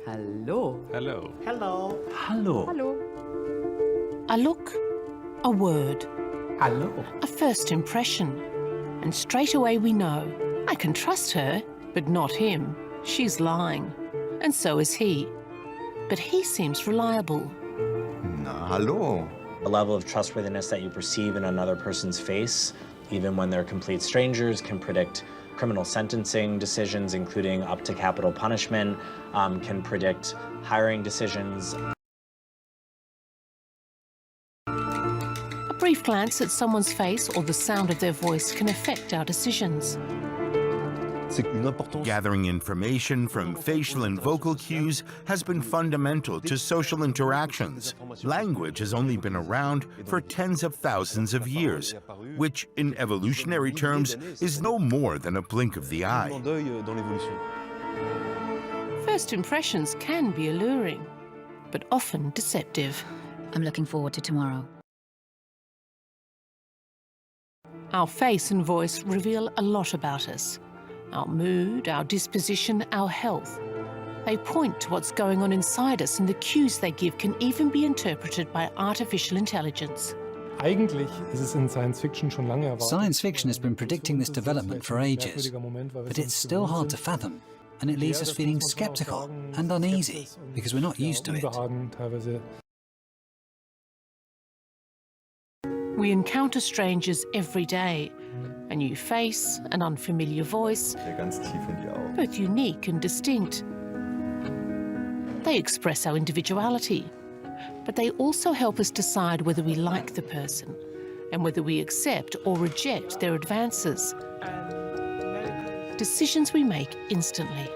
Hello. Hello. Hello. Hello. Hello. A look, a word, Hello. a first impression. And straight away we know, I can trust her, but not him. She's lying. And so is he. But he seems reliable. Na, hallo. The level of trustworthiness that you perceive in another person's face, even when they're complete strangers, can predict criminal sentencing decisions, including up to capital punishment, can predict hiring decisions. A brief glance at someone's face or the sound of their voice can affect our decisions. Gathering information from facial and vocal cues has been fundamental to social interactions. Language has only been around for tens of thousands of years, which, in evolutionary terms, is no more than a blink of the eye. First impressions can be alluring, but often deceptive. I'm looking forward to tomorrow. Our face and voice reveal a lot about us. Our mood, our disposition, our health. They point to what's going on inside us, and the cues they give can even be interpreted by artificial intelligence. Science fiction has been predicting this development for ages, but it's still hard to fathom, and it leaves us feeling skeptical and uneasy because we're not used to it. We encounter strangers every day. A new face, an unfamiliar voice, both unique and distinct. They express our individuality, but they also help us decide whether we like the person and whether we accept or reject their advances. Decisions we make instantly.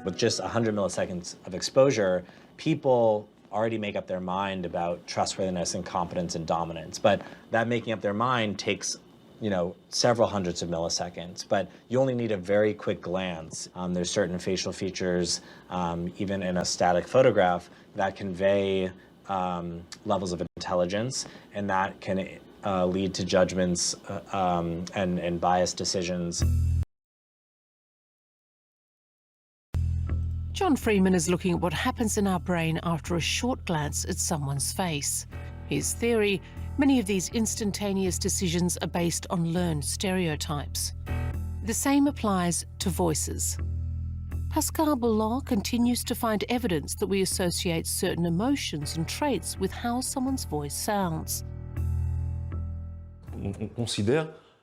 With just 100 milliseconds of exposure, people already make up their mind about trustworthiness and competence and dominance. But that making up their mind takes several hundreds of milliseconds, but you only need a very quick glance. There's certain facial features, even in a static photograph, that convey levels of intelligence, and that can lead to judgments and biased decisions. John Freeman is looking at what happens in our brain after a short glance at someone's face. His theory: many of these instantaneous decisions are based on learned stereotypes. The same applies to voices. Pascal Boulard continues to find evidence that we associate certain emotions and traits with how someone's voice sounds.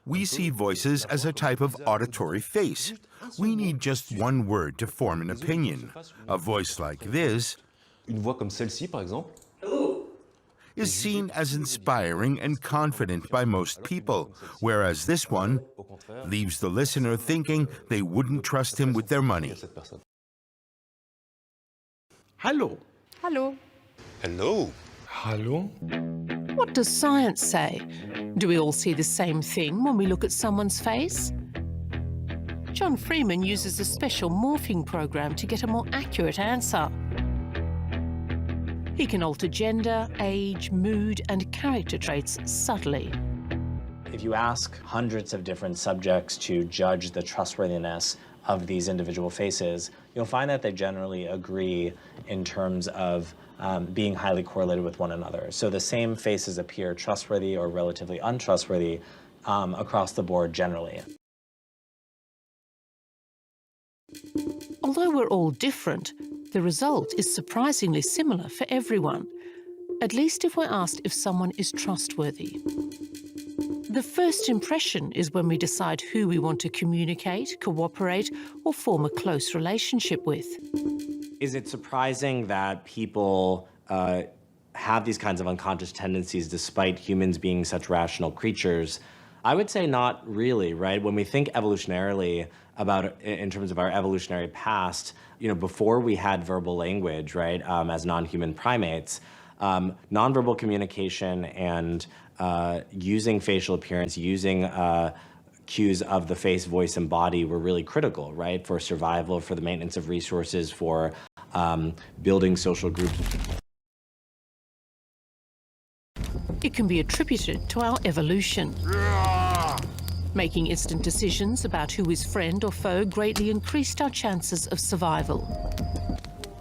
We see voices as a type of auditory face. We need just one word to form an opinion. A voice like this is seen as inspiring and confident by most people, whereas this one leaves the listener thinking they wouldn't trust him with their money. Hello. Hello. Hello. Hello? What does science say? Do we all see the same thing when we look at someone's face? John Freeman uses a special morphing program to get a more accurate answer. He can alter gender, age, mood, and character traits subtly. If you ask hundreds of different subjects to judge the trustworthiness of these individual faces, you'll find that they generally agree in terms of being highly correlated with one another. So the same faces appear trustworthy or relatively untrustworthy across the board generally. Although we're all different, the result is surprisingly similar for everyone, at least if we're asked if someone is trustworthy. The first impression is when we decide who we want to communicate, cooperate, or form a close relationship with. Is it surprising that people have these kinds of unconscious tendencies despite humans being such rational creatures? I would say not really, right? When we think evolutionarily about, in terms of our evolutionary past, before we had verbal language, right, as non-human primates, nonverbal communication and using facial appearance, using cues of the face, voice, and body were really critical, right, for survival, for the maintenance of resources, for building social groups. It can be attributed to our evolution. Making instant decisions about who is friend or foe greatly increased our chances of survival.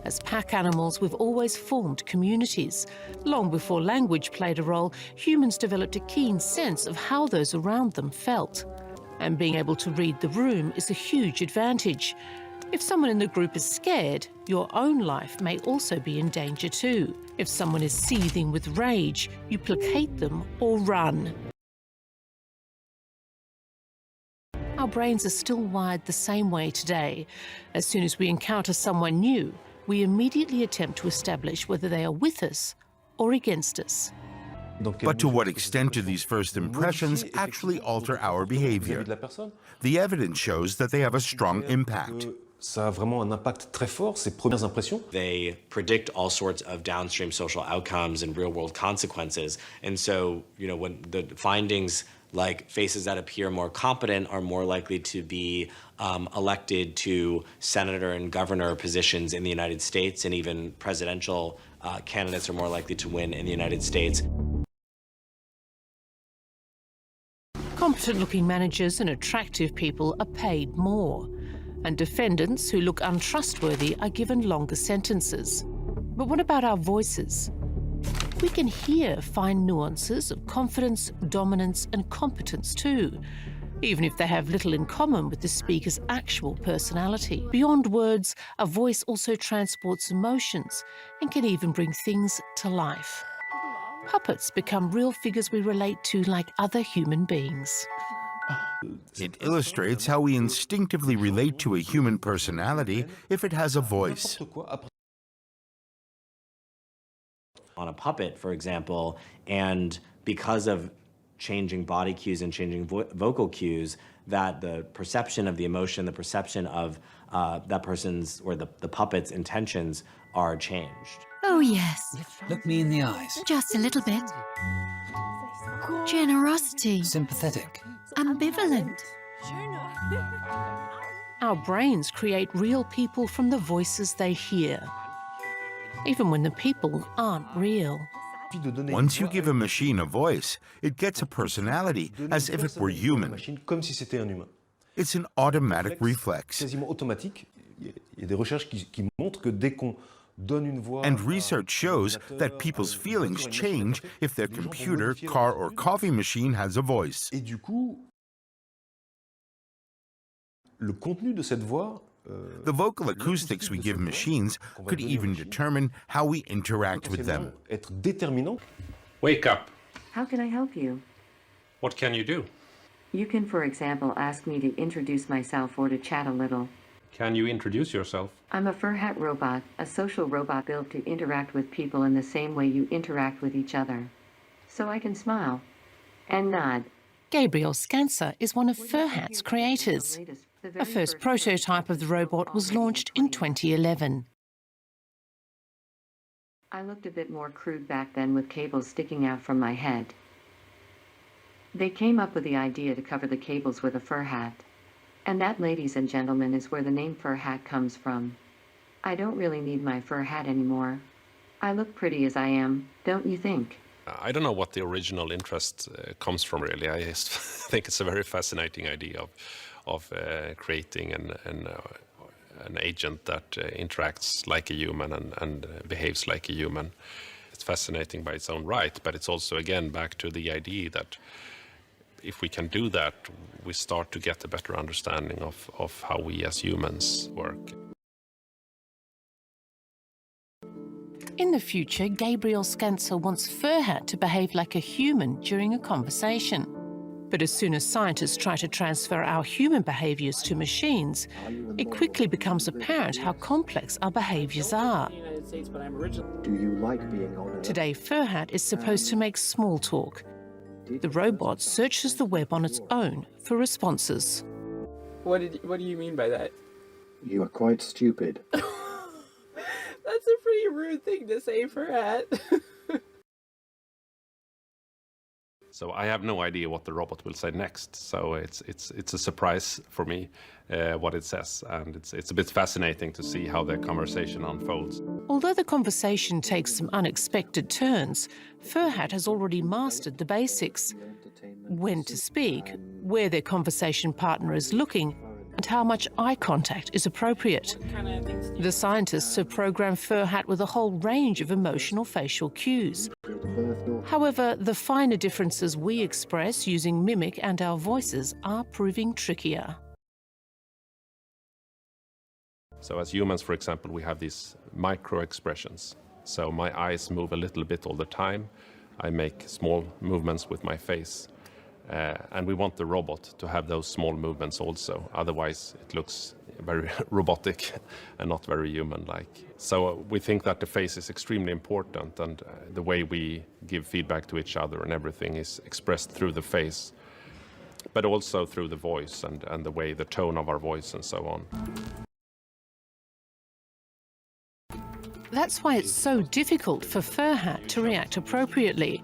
As pack animals, we've always formed communities. Long before language played a role, humans developed a keen sense of how those around them felt. And being able to read the room is a huge advantage. If someone in the group is scared, your own life may also be in danger too. If someone is seething with rage, you placate them or run. Our brains are still wired the same way today. As soon as we encounter someone new, we immediately attempt to establish whether they are with us or against us. But to what extent do these first impressions actually alter our behavior? The evidence shows that they have a strong impact. Ça a vraiment un impact très fort, ces premières impressions. They predict all sorts of downstream social outcomes and real-world consequences. And so, when the findings like faces that appear more competent are more likely to be elected to senator and governor positions in the United States, and even presidential candidates are more likely to win in the United States. Competent-looking managers and attractive people are paid more, and defendants who look untrustworthy are given longer sentences. But what about our voices? We can hear fine nuances of confidence, dominance, and competence too, even if they have little in common with the speaker's actual personality. Beyond words, a voice also transports emotions and can even bring things to life. Puppets become real figures we relate to like other human beings. It illustrates how we instinctively relate to a human personality if it has a voice. On a puppet, for example, and because of changing body cues and changing vocal cues, that the perception of the emotion, the perception of that person's or the puppet's intentions are changed. Oh, yes. Look me in the eyes. Just a little bit. Generosity. Sympathetic. Ambivalent. Our brains create real people from the voices they hear, even when the people aren't real. Once you give a machine a voice, it gets a personality as if it were human. Comme si c'était un humain. It's an automatic reflex. Quasiment automatique. Il y a des recherches qui montrent que dès qu'on donne une voix. And research shows that people's feelings change if their computer, car, or coffee machine has a voice. Et du coup, le contenu de cette voix. The vocal acoustics we give machines could even determine how we interact with them. Être déterminant. Wake up. How can I help you? What can you do? You can, for example, ask me to introduce myself or to chat a little. Can you introduce yourself? I'm a fur hat robot, a social robot built to interact with people in the same way you interact with each other. So I can smile and nod. Gabriel Scancer is one of Furhat's creators. A first prototype of the robot was launched in 2011. I looked a bit more crude back then with cables sticking out from my head. They came up with the idea to cover the cables with a fur hat. And that, ladies and gentlemen, is where the name fur hat comes from. I don't really need my fur hat anymore. I look pretty as I am, don't you think? I don't know what the original interest comes from, really. I just think it's a very fascinating idea of creating an agent that interacts like a human and behaves like a human. It's fascinating by its own right, but it's also, again, back to the idea that if we can do that, we start to get a better understanding of how we as humans work. In the future, Gabriel Scancer wants Furhat to behave like a human during a conversation. But as soon as scientists try to transfer our human behaviours to machines, it quickly becomes apparent how complex our behaviours are. Do you like being on Earth? Today, Furhat is supposed to make small talk. The robot searches the web on its own for responses. What do you mean by that? You are quite stupid. That's a pretty rude thing to say for Hat. So I have no idea what the robot will say next. So it's a surprise for me what it says, and it's a bit fascinating to see how the conversation unfolds. Although the conversation takes some unexpected turns, Furhat has already mastered the basics: when to speak, where their conversation partner is looking, and how much eye contact is appropriate. The scientists have programmed Furhat with a whole range of emotional facial cues. However, the finer differences we express using mimic and our voices are proving trickier. So as humans, for example, we have these micro expressions. So my eyes move a little bit all the time. I make small movements with my face. And we want the robot to have those small movements also. Otherwise, it looks very robotic and not very human-like. So we think that the face is extremely important, and the way we give feedback to each other and everything is expressed through the face, but also through the voice and the way, the tone of our voice and so on. That's why it's so difficult for Furhat to react appropriately.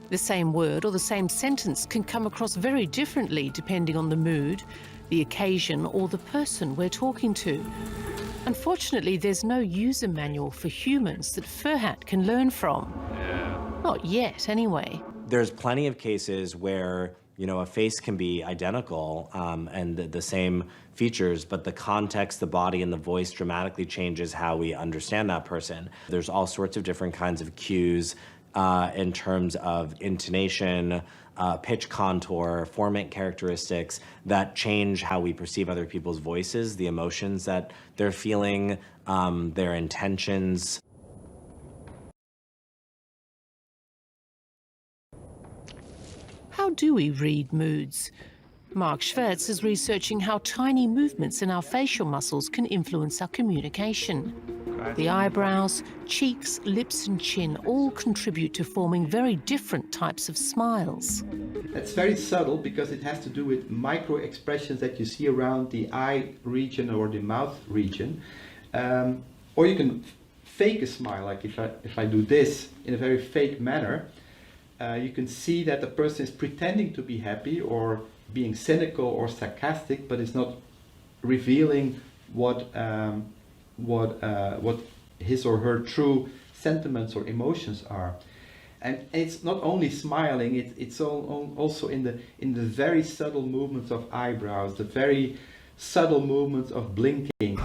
The same word or the same sentence can come across very differently depending on the mood, the occasion, or the person we're talking to. Unfortunately, there's no user manual for humans that Furhat can learn from. Not yet, anyway. There's plenty of cases where, you know, a face can be identical and the same features, but the context, the body, and the voice dramatically changes how we understand that person. There's all sorts of different kinds of cues in terms of intonation, pitch contour, formant characteristics that change how we perceive other people's voices, the emotions that they're feeling, their intentions. How do we read moods? Mark Schwertz is researching how tiny movements in our facial muscles can influence our communication. The eyebrows, cheeks, lips and chin all contribute to forming very different types of smiles. It's very subtle because it has to do with micro expressions that you see around the eye region or the mouth region. Or you can fake a smile, like if I do this in a very fake manner, you can see that the person is pretending to be happy or being cynical or sarcastic, but it's not revealing what his or her true sentiments or emotions are. And it's not only smiling; it's also in the very subtle movements of eyebrows, the very subtle movements of blinking.